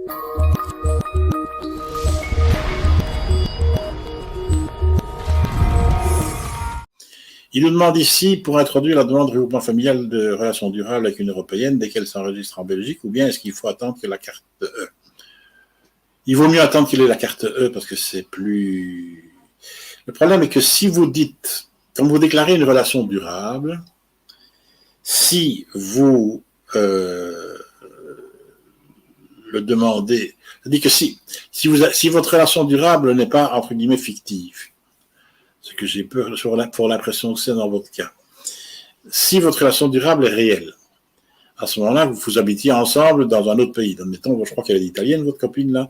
Il nous demande ici, pour introduire la demande de regroupement familial de relations durables avec une Européenne, dès qu'elle s'enregistre en Belgique, ou bien est-ce qu'il faut attendre que la carte E? Il vaut mieux attendre qu'il ait la carte E, parce que c'est plus... Le problème est que si vous dites, quand vous déclarez une relation durable, si vous le demandez, c'est-à-dire que si votre relation durable n'est pas, entre guillemets, fictive, ce que j'ai peur pour l'impression que c'est dans votre cas. Si votre relation durable est réelle, à ce moment-là, vous habitiez ensemble dans un autre pays. Admettons, je crois qu'elle est italienne, votre copine, là.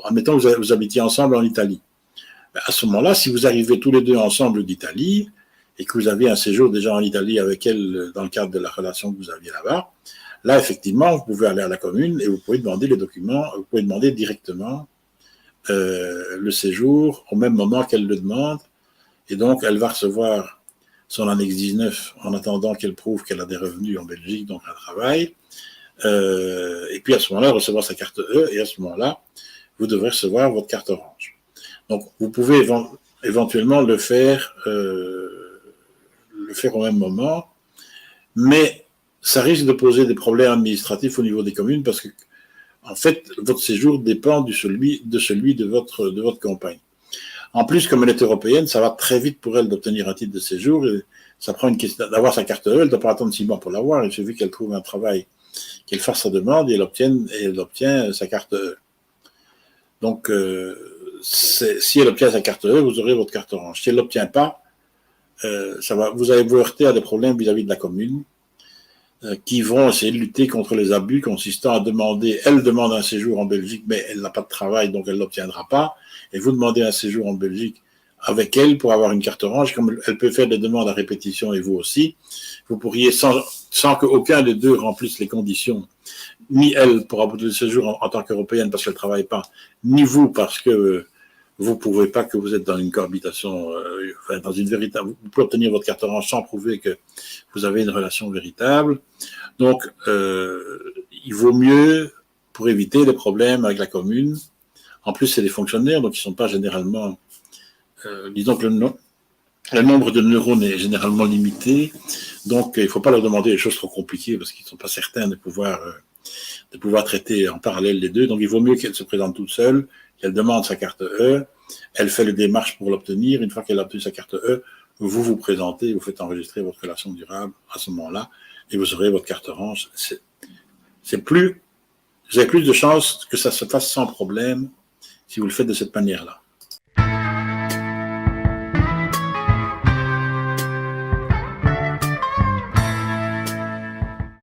Admettons que vous habitiez ensemble en Italie. À ce moment-là, si vous arrivez tous les deux ensemble d'Italie, et que vous avez un séjour déjà en Italie avec elle dans le cadre de la relation que vous aviez là-bas, là, effectivement, vous pouvez aller à la commune et vous pouvez demander les documents, vous pouvez demander directement le séjour au même moment qu'elle le demande. Et donc, elle va recevoir son annexe 19 en attendant qu'elle prouve qu'elle a des revenus en Belgique, donc un travail. Et puis, à ce moment-là, recevoir sa carte E. Et à ce moment-là, vous devrez recevoir votre carte orange. Donc, vous pouvez éventuellement le faire au même moment. Mais ça risque de poser des problèmes administratifs au niveau des communes parce que, en fait, votre séjour dépend de celui de votre compagne. En plus, comme elle est européenne, ça va très vite pour elle d'obtenir un titre de séjour. Et ça prend une question d'avoir sa carte E. Elle ne doit pas attendre 6 mois pour l'avoir. Il suffit qu'elle trouve un travail, qu'elle fasse sa demande et elle obtient sa carte E. Donc, si elle obtient sa carte E, vous aurez votre carte orange. Si elle ne l'obtient pas, vous allez vous heurter à des problèmes vis-à-vis de la commune qui vont essayer de lutter contre les abus consistant à demander, elle demande un séjour en Belgique, mais elle n'a pas de travail, donc elle ne l'obtiendra pas, et vous demandez un séjour en Belgique avec elle pour avoir une carte orange, comme elle peut faire des demandes à répétition et vous aussi, vous pourriez, sans qu'aucun des deux remplisse les conditions, ni elle pour avoir le séjour en tant qu'européenne parce qu'elle ne travaille pas, ni vous parce que vous ne pouvez pas, que vous êtes dans une cohabitation, dans une véritable, vous pouvez obtenir votre carte orange sans prouver que vous avez une relation véritable. Donc, il vaut mieux, pour éviter les problèmes avec la commune, en plus c'est des fonctionnaires, donc ils ne sont pas généralement, disons que le nombre de neurones est généralement limité, donc il ne faut pas leur demander des choses trop compliquées parce qu'ils ne sont pas certains de pouvoir traiter en parallèle les deux, donc il vaut mieux qu'elle se présente toute seule, qu'elle demande sa carte E, elle fait les démarches pour l'obtenir, une fois qu'elle a obtenu sa carte E, vous vous présentez, vous faites enregistrer votre relation durable à ce moment-là, et vous aurez votre carte orange. Vous avez plus de chances que ça se fasse sans problème si vous le faites de cette manière-là.